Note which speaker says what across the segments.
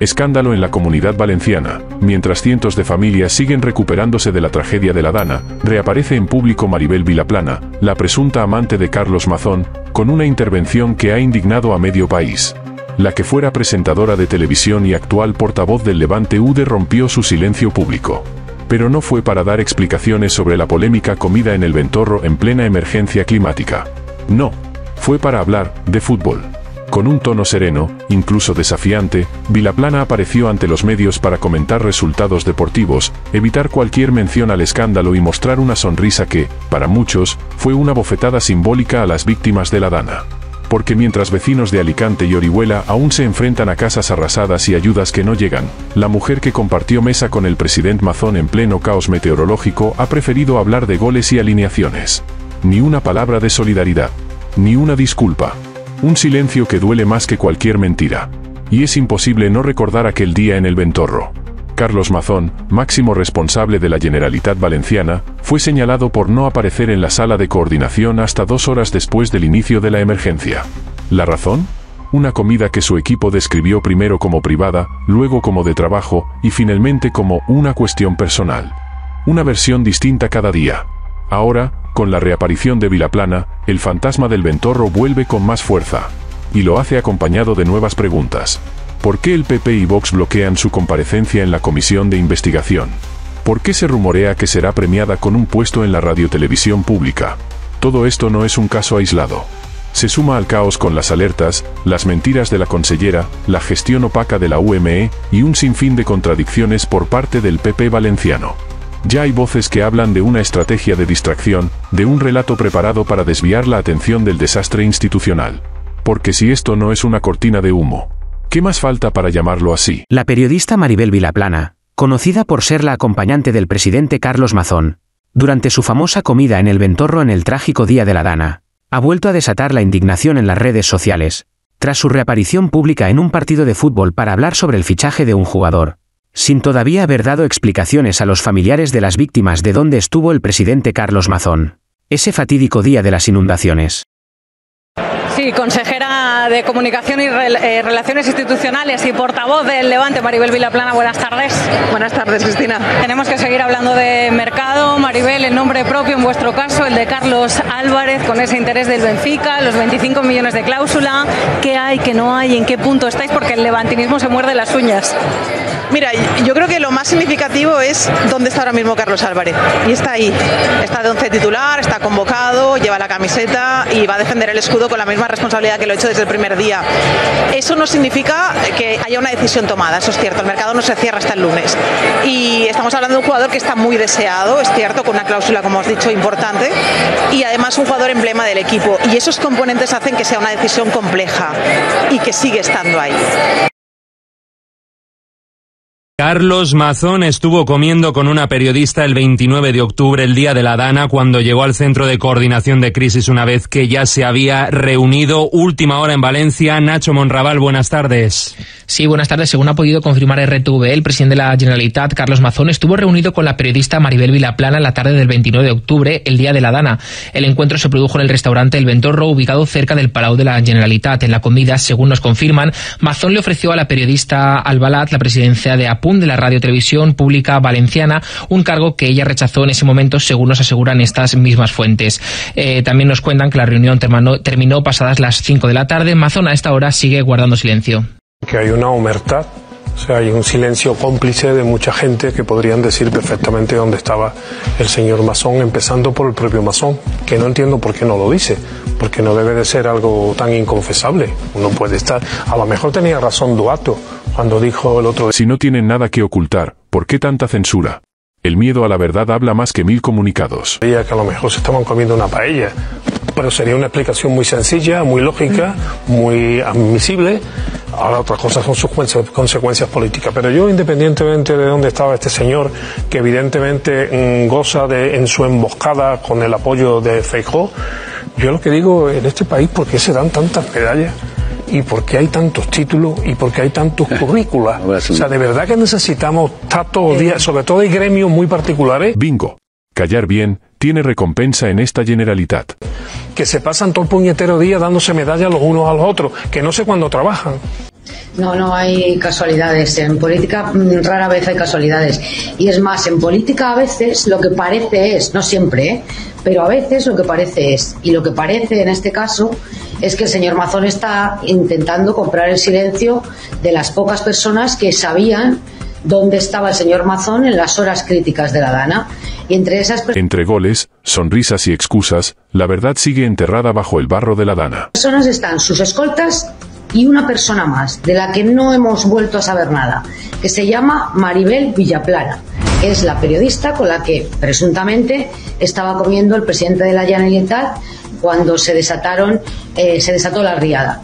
Speaker 1: Escándalo en la Comunidad Valenciana. Mientras cientos de familias siguen recuperándose de la tragedia de la Dana, reaparece en público Maribel Vilaplana, la presunta amante de Carlos Mazón, con una intervención que ha indignado a medio país. La que fuera presentadora de televisión y actual portavoz del Levante UD rompió su silencio público. Pero no fue para dar explicaciones sobre la polémica comida en el Ventorro en plena emergencia climática. No, fue para hablar de fútbol. Con un tono sereno, incluso desafiante, Vilaplana apareció ante los medios para comentar resultados deportivos, evitar cualquier mención al escándalo y mostrar una sonrisa que, para muchos, fue una bofetada simbólica a las víctimas de la Dana. Porque mientras vecinos de Alicante y Orihuela aún se enfrentan a casas arrasadas y ayudas que no llegan, la mujer que compartió mesa con el presidente Mazón en pleno caos meteorológico ha preferido hablar de goles y alineaciones. Ni una palabra de solidaridad. Ni una disculpa. Un silencio que duele más que cualquier mentira. Y es imposible no recordar aquel día en el Ventorro. Carlos Mazón, máximo responsable de la Generalitat Valenciana, fue señalado por no aparecer en la sala de coordinación hasta 2 horas después del inicio de la emergencia. ¿La razón? Una comida que su equipo describió primero como privada, luego como de trabajo, y finalmente como una cuestión personal. Una versión distinta cada día. Ahora, con la reaparición de Vilaplana, el fantasma del Ventorro vuelve con más fuerza. Y lo hace acompañado de nuevas preguntas. ¿Por qué el PP y Vox bloquean su comparecencia en la comisión de investigación? ¿Por qué se rumorea que será premiada con un puesto en la radiotelevisión pública? Todo esto no es un caso aislado. Se suma al caos con las alertas, las mentiras de la consellera, la gestión opaca de la UME y un sinfín de contradicciones por parte del PP valenciano. Ya hay voces que hablan de una estrategia de distracción, de un relato preparado para desviar la atención del desastre institucional. Porque si esto no es una cortina de humo, ¿qué más falta para llamarlo así?
Speaker 2: La periodista Maribel Vilaplana, conocida por ser la acompañante del presidente Carlos Mazón, durante su famosa comida en el Ventorro en el trágico día de la Dana, ha vuelto a desatar la indignación en las redes sociales, tras su reaparición pública en un partido de fútbol para hablar sobre el fichaje de un jugador, sin todavía haber dado explicaciones a los familiares de las víctimas de dónde estuvo el presidente Carlos Mazón, ese fatídico día de las inundaciones.
Speaker 3: Sí, consejera de Comunicación y Relaciones Institucionales y portavoz del Levante, Maribel Vilaplana, buenas tardes.
Speaker 4: Buenas tardes, Cristina.
Speaker 3: Tenemos que seguir hablando de mercado. Maribel, en nombre propio, en vuestro caso, el de Carlos Álvarez, con ese interés del Benfica, los 25 millones de cláusula. ¿Qué hay, qué no hay, en qué punto estáis? Porque el levantinismo se muerde las uñas.
Speaker 4: Mira, yo creo que lo más significativo es dónde está ahora mismo Carlos Álvarez. Y está ahí. Está de 11 titular, está convocado, lleva la camiseta y va a defender el escudo con la misma responsabilidad que lo ha hecho desde el primer día. Eso no significa que haya una decisión tomada, eso es cierto. El mercado no se cierra hasta el lunes. Y estamos hablando de un jugador que está muy deseado, es cierto, con una cláusula, como os he dicho, importante. Y además un jugador emblema del equipo. Y esos componentes hacen que sea una decisión compleja y que sigue estando ahí.
Speaker 5: Carlos Mazón estuvo comiendo con una periodista el 29 de octubre, el día de la Dana, cuando llegó al Centro de Coordinación de Crisis una vez que ya se había reunido. Última hora en Valencia. Nacho Monraval, buenas tardes.
Speaker 6: Sí, buenas tardes. Según ha podido confirmar RTV, el presidente de la Generalitat, Carlos Mazón, estuvo reunido con la periodista Maribel Vilaplana en la tarde del 29 de octubre, el día de la Dana. El encuentro se produjo en el restaurante El Ventorro, ubicado cerca del Palau de la Generalitat. En la comida, según nos confirman, Mazón le ofreció a la periodista Albalat la presidencia de APUN, de la Radio-Televisión Pública Valenciana, un cargo que ella rechazó en ese momento, según nos aseguran estas mismas fuentes. También nos cuentan que la reunión terminó pasadas las 5 de la tarde. Mazón a esta hora sigue guardando silencio.
Speaker 7: Que hay una omertad, o sea, hay un silencio cómplice de mucha gente que podrían decir perfectamente dónde estaba el señor Mazón, empezando por el propio Mazón, que no entiendo por qué no lo dice, porque no debe de ser algo tan inconfesable. Uno puede estar, a lo mejor tenía razón Duato cuando dijo el otro día.
Speaker 1: Si no tienen nada que ocultar, ¿por qué tanta censura? El miedo a la verdad habla más que 1000 comunicados.
Speaker 7: Que a lo mejor se estaban comiendo una paella, pero sería una explicación muy sencilla, muy lógica, muy admisible. Ahora otras cosas son sus consecuencias políticas. Pero yo, independientemente de dónde estaba este señor, que evidentemente goza en su emboscada con el apoyo de Feijóo, yo lo que digo, en este país, ¿por qué se dan tantas medallas? ¿Y por qué hay tantos títulos? ¿Y por qué hay tantos currículas? O sea, de verdad que necesitamos estar todos los días, sobre todo hay gremios muy particulares.
Speaker 1: Bingo. Callar bien tiene recompensa en esta Generalitat.
Speaker 7: Que se pasan todo el puñetero día dándose medallas los unos a los otros, que no sé cuándo trabajan.
Speaker 8: No hay casualidades. En política rara vez hay casualidades. Y es más, en política a veces lo que parece es, no siempre, pero a veces lo que parece es, y lo que parece en este caso es que el señor Mazón está intentando comprar el silencio de las pocas personas que sabían dónde estaba el señor Mazón en las horas críticas de la Dana. Y
Speaker 1: entre goles, sonrisas y excusas, la verdad sigue enterrada bajo el barro de la Dana.
Speaker 8: Personas están sus escoltas y una persona más, de la que no hemos vuelto a saber nada, que se llama Maribel Vilaplana. Es la periodista con la que presuntamente estaba comiendo el presidente de la Generalitat cuando se desató la riada.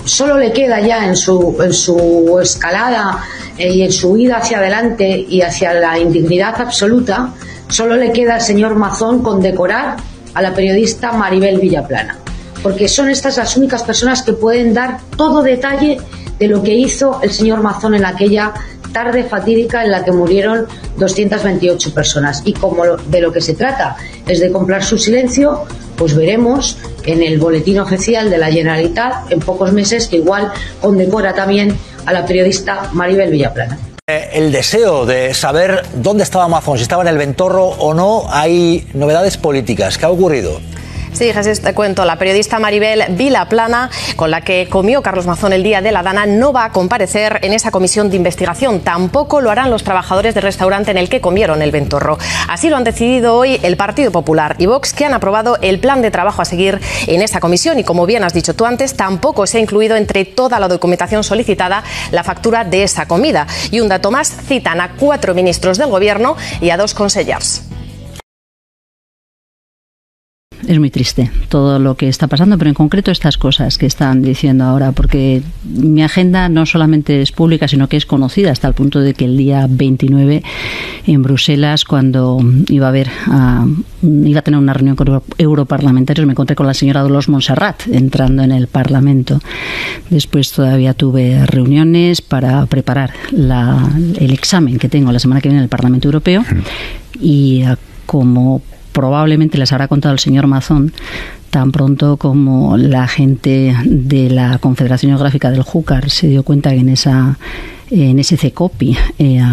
Speaker 8: Solo le queda ya en su escalada y en su huida hacia adelante y hacia la indignidad absoluta, solo le queda al señor Mazón condecorar a la periodista Maribel Vilaplana, porque son estas las únicas personas que pueden dar todo detalle de lo que hizo el señor Mazón en aquella tarde fatídica en la que murieron 228 personas. Y como de lo que se trata es de comprar su silencio, pues veremos en el boletín oficial de la Generalitat en pocos meses que igual condecora también a la periodista Maribel Vilaplana.
Speaker 9: El deseo de saber dónde estaba Mazón, si estaba en el Ventorro o no, hay novedades políticas. ¿Qué ha ocurrido?
Speaker 10: Sí, Jesús, te cuento. La periodista Maribel Vilaplana, con la que comió Carlos Mazón el día de la Dana, no va a comparecer en esa comisión de investigación. Tampoco lo harán los trabajadores del restaurante en el que comieron el Ventorro. Así lo han decidido hoy el Partido Popular y Vox, que han aprobado el plan de trabajo a seguir en esa comisión. Y como bien has dicho tú antes, tampoco se ha incluido entre toda la documentación solicitada la factura de esa comida. Y un dato más, citan a 4 ministros del Gobierno y a 2 consellers.
Speaker 11: Es muy triste todo lo que está pasando, pero en concreto estas cosas que están diciendo ahora, porque mi agenda no solamente es pública, sino que es conocida hasta el punto de que el día 29 en Bruselas, cuando iba a tener una reunión con europarlamentarios, me encontré con la señora Dolors Montserrat entrando en el Parlamento. Después todavía tuve reuniones para preparar el examen que tengo la semana que viene en el Parlamento Europeo y como probablemente les habrá contado el señor Mazón, tan pronto como la gente de la Confederación Geográfica del Júcar se dio cuenta que en ese CECOPI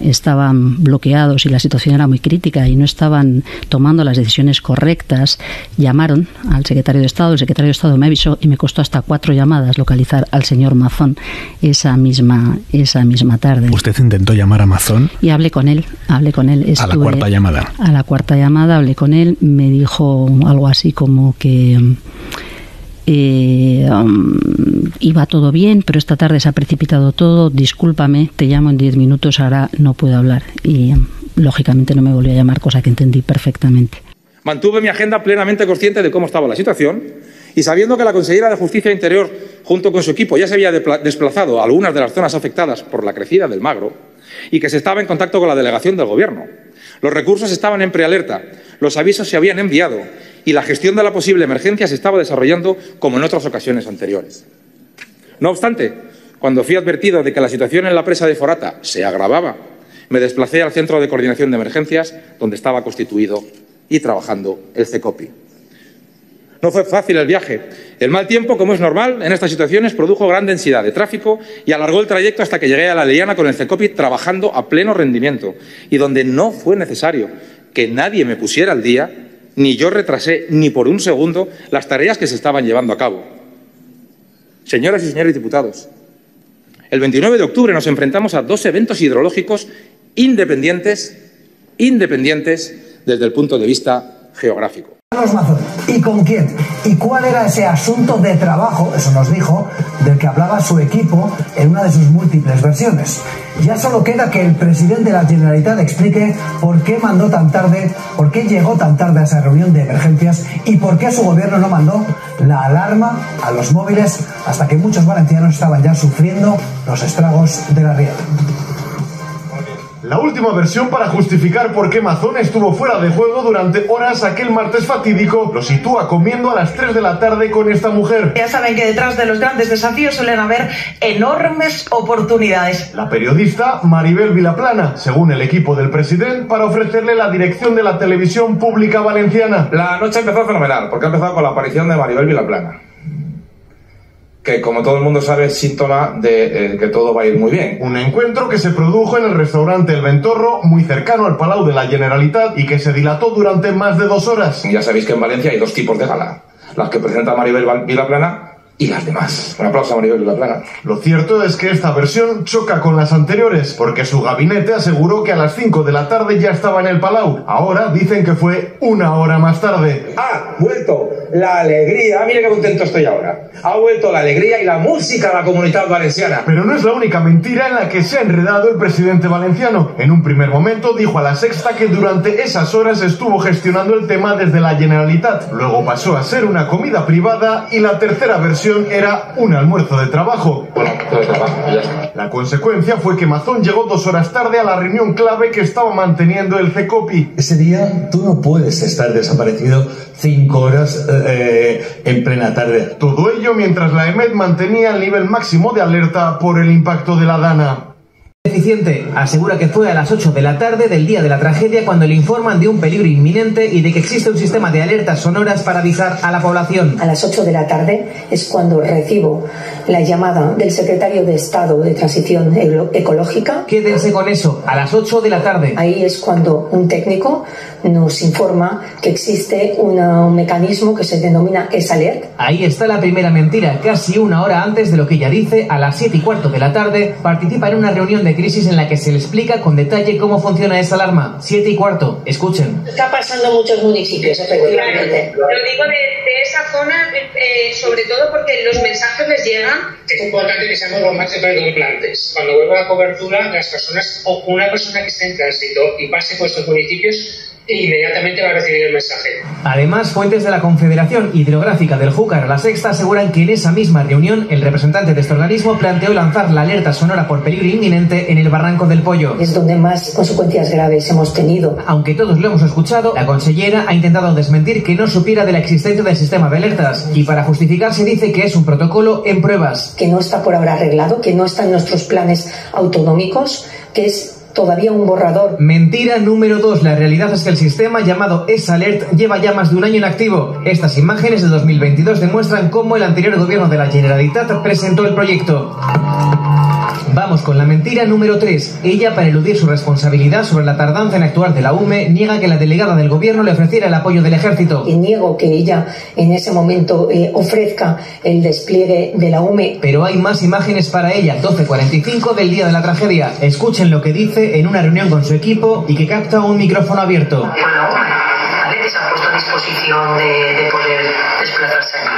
Speaker 11: estaban bloqueados y la situación era muy crítica y no estaban tomando las decisiones correctas, llamaron al secretario de Estado. El secretario de Estado me avisó y me costó hasta 4 llamadas localizar al señor Mazón esa misma tarde.
Speaker 12: ¿Usted intentó llamar a Mazón?
Speaker 11: Y hablé con él.
Speaker 12: ¿A la cuarta llamada?
Speaker 11: A la cuarta llamada hablé con él, me dijo algo así como que iba todo bien, pero esta tarde se ha precipitado todo, discúlpame, te llamo en 10 minutos, ahora no puedo hablar. Y lógicamente no me volvió a llamar, cosa que entendí perfectamente.
Speaker 13: Mantuve mi agenda plenamente consciente de cómo estaba la situación y sabiendo que la consejera de Justicia e Interior, junto con su equipo, ya se había desplazado a algunas de las zonas afectadas por la crecida del Magro y que se estaba en contacto con la delegación del Gobierno. Los recursos estaban en prealerta, los avisos se habían enviado y la gestión de la posible emergencia se estaba desarrollando como en otras ocasiones anteriores. No obstante, cuando fui advertido de que la situación en la presa de Forata se agravaba, me desplacé al Centro de Coordinación de Emergencias, donde estaba constituido y trabajando el CECOPI. No fue fácil el viaje. El mal tiempo, como es normal en estas situaciones, produjo gran densidad de tráfico y alargó el trayecto hasta que llegué a La Liana con el CECOPI trabajando a pleno rendimiento y donde no fue necesario que nadie me pusiera al día, ni yo retrasé ni por un segundo las tareas que se estaban llevando a cabo. Señoras y señores diputados, el 29 de octubre nos enfrentamos a 2 eventos hidrológicos independientes desde el punto de vista geográfico.
Speaker 14: Carlos Mazón. ¿Y con quién? ¿Y cuál era ese asunto de trabajo, eso nos dijo, del que hablaba su equipo en una de sus múltiples versiones? Ya solo queda que el presidente de la Generalitat explique por qué mandó tan tarde, por qué llegó tan tarde a esa reunión de emergencias y por qué su gobierno no mandó la alarma a los móviles hasta que muchos valencianos estaban ya sufriendo los estragos de la riada.
Speaker 15: La última versión para justificar por qué Mazón estuvo fuera de juego durante horas aquel martes fatídico lo sitúa comiendo a las 3 de la tarde con esta mujer.
Speaker 16: Ya saben que detrás de los grandes desafíos suelen haber enormes oportunidades.
Speaker 15: La periodista Maribel Vilaplana, según el equipo del presidente, para ofrecerle la dirección de la televisión pública valenciana.
Speaker 13: La noche empezó fenomenal, porque ha empezado con la aparición de Maribel Vilaplana. que, como todo el mundo sabe, es síntoma de que todo va a ir muy bien.
Speaker 15: Un encuentro que se produjo en el restaurante El Ventorro, muy cercano al Palau de la Generalitat, y que se dilató durante más de 2 horas.
Speaker 13: Ya sabéis que en Valencia hay 2 tipos de gala: las que presenta Maribel Vilaplana y las demás. Un aplauso a Maribel Vilaplana.
Speaker 15: Lo cierto es que esta versión choca con las anteriores, porque su gabinete aseguró que a las 5 de la tarde ya estaba en el Palau. Ahora dicen que fue 1 hora más tarde.
Speaker 13: Ha vuelto la alegría, mira qué contento estoy ahora. Ha vuelto la alegría y la música a la Comunitat Valenciana.
Speaker 15: Pero no es la única mentira en la que se ha enredado el presidente valenciano. En un primer momento dijo a La Sexta que durante esas horas estuvo gestionando el tema desde la Generalitat. Luego pasó a ser una comida privada y la tercera versión era un almuerzo de trabajo.
Speaker 13: Bueno, de trabajo, ya está.
Speaker 15: La consecuencia fue que Mazón llegó 2 horas tarde a la reunión clave que estaba manteniendo el CECOPI.
Speaker 17: Ese día tú no puedes estar desaparecido 5 horas en plena tarde.
Speaker 15: Todo ello mientras la EMET mantenía el nivel máximo de alerta por el impacto de la Dana.
Speaker 18: Eficiente asegura que fue a las 8 de la tarde del día de la tragedia cuando le informan de un peligro inminente y de que existe un sistema de alertas sonoras para avisar a la población.
Speaker 19: A las 8 de la tarde es cuando recibo la llamada del secretario de Estado de Transición Ecológica.
Speaker 18: Quédense con eso, a las 8 de la tarde.
Speaker 19: Ahí es cuando un técnico nos informa que existe un mecanismo que se denomina S-Alert.
Speaker 18: Ahí está la primera mentira. Casi 1 hora antes de lo que ella dice, a las 7:15 de la tarde, participa en una reunión de crisis en la que se le explica con detalle cómo funciona esa alarma. 7:15. Escuchen.
Speaker 19: Está pasando en muchos municipios, efectivamente.
Speaker 20: Claro, lo digo de esa zona, sobre todo porque los mensajes les llegan.
Speaker 21: Es importante que seamos lo más redundantes. Cuando vuelva la cobertura, las personas o una persona que esté en tránsito y pase por estos municipios, inmediatamente va a recibir el mensaje.
Speaker 18: Además, fuentes de la Confederación Hidrográfica del Júcar, La Sexta, aseguran que en esa misma reunión el representante de este organismo planteó lanzar la alerta sonora por peligro inminente en el Barranco del Pollo.
Speaker 19: Es donde más consecuencias graves hemos tenido.
Speaker 18: Aunque todos lo hemos escuchado, la consellera ha intentado desmentir que no supiera de la existencia del sistema de alertas y para justificarse dice que es un protocolo en pruebas.
Speaker 19: Que no está por ahora arreglado, que no está en nuestros planes autonómicos, que es todavía un borrador.
Speaker 18: Mentira número 2. La realidad es que el sistema llamado S-Alert lleva ya más de 1 año en activo. Estas imágenes de 2022 demuestran cómo el anterior gobierno de la Generalitat presentó el proyecto. Vamos con la mentira número 3. Ella, para eludir su responsabilidad sobre la tardanza en actuar de la UME, niega que la delegada del gobierno le ofreciera el apoyo del ejército.
Speaker 19: Y niego que ella en ese momento ofrezca el despliegue de la UME.
Speaker 18: Pero hay más imágenes para ella. 12:45 del día de la tragedia. Escuchen lo que dice en una reunión con su equipo y que capta un micrófono abierto.
Speaker 19: Con la UME, ¿vale? Que se han puesto a disposición de poder desplazarse allí.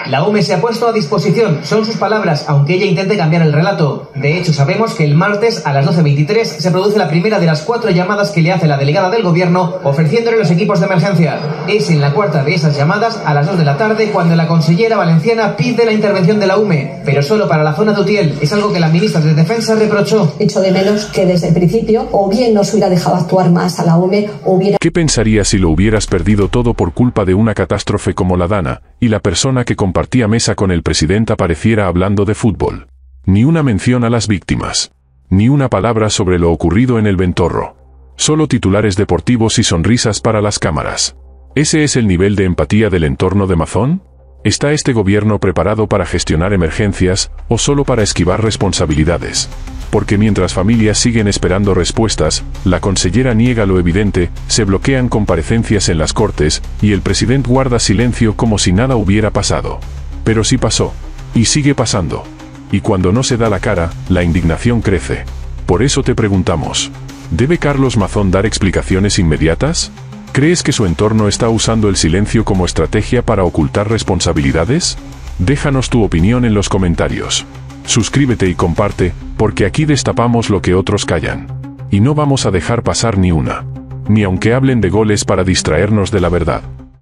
Speaker 18: La UME se ha puesto a disposición, son sus palabras, aunque ella intente cambiar el relato. De hecho, sabemos que el martes a las 12:23 se produce la primera de las 4 llamadas que le hace la delegada del gobierno ofreciéndole los equipos de emergencia. Es en la cuarta de esas llamadas, a las 2 de la tarde, cuando la consellera valenciana pide la intervención de la UME, pero solo para la zona de Utiel. Es algo que la ministra de Defensa reprochó.
Speaker 19: Echo de menos que desde el principio o bien nos hubiera dejado actuar más a la UME o hubiera...
Speaker 1: ¿Qué pensarías si lo hubieras perdido todo por culpa de una catástrofe como la Dana, y la persona que compartía mesa con el presidente apareciera hablando de fútbol? Ni una mención a las víctimas. Ni una palabra sobre lo ocurrido en el Ventorro. Solo titulares deportivos y sonrisas para las cámaras. ¿Ese es el nivel de empatía del entorno de Mazón? ¿Está este gobierno preparado para gestionar emergencias, o solo para esquivar responsabilidades? Porque mientras familias siguen esperando respuestas, la consellera niega lo evidente, se bloquean comparecencias en las Cortes, y el presidente guarda silencio como si nada hubiera pasado. Pero sí pasó. Y sigue pasando. Y cuando no se da la cara, la indignación crece. Por eso te preguntamos, ¿debe Carlos Mazón dar explicaciones inmediatas? ¿Crees que su entorno está usando el silencio como estrategia para ocultar responsabilidades? Déjanos tu opinión en los comentarios. Suscríbete y comparte, porque aquí destapamos lo que otros callan. Y no vamos a dejar pasar ni una. Ni aunque hablen de goles para distraernos de la verdad.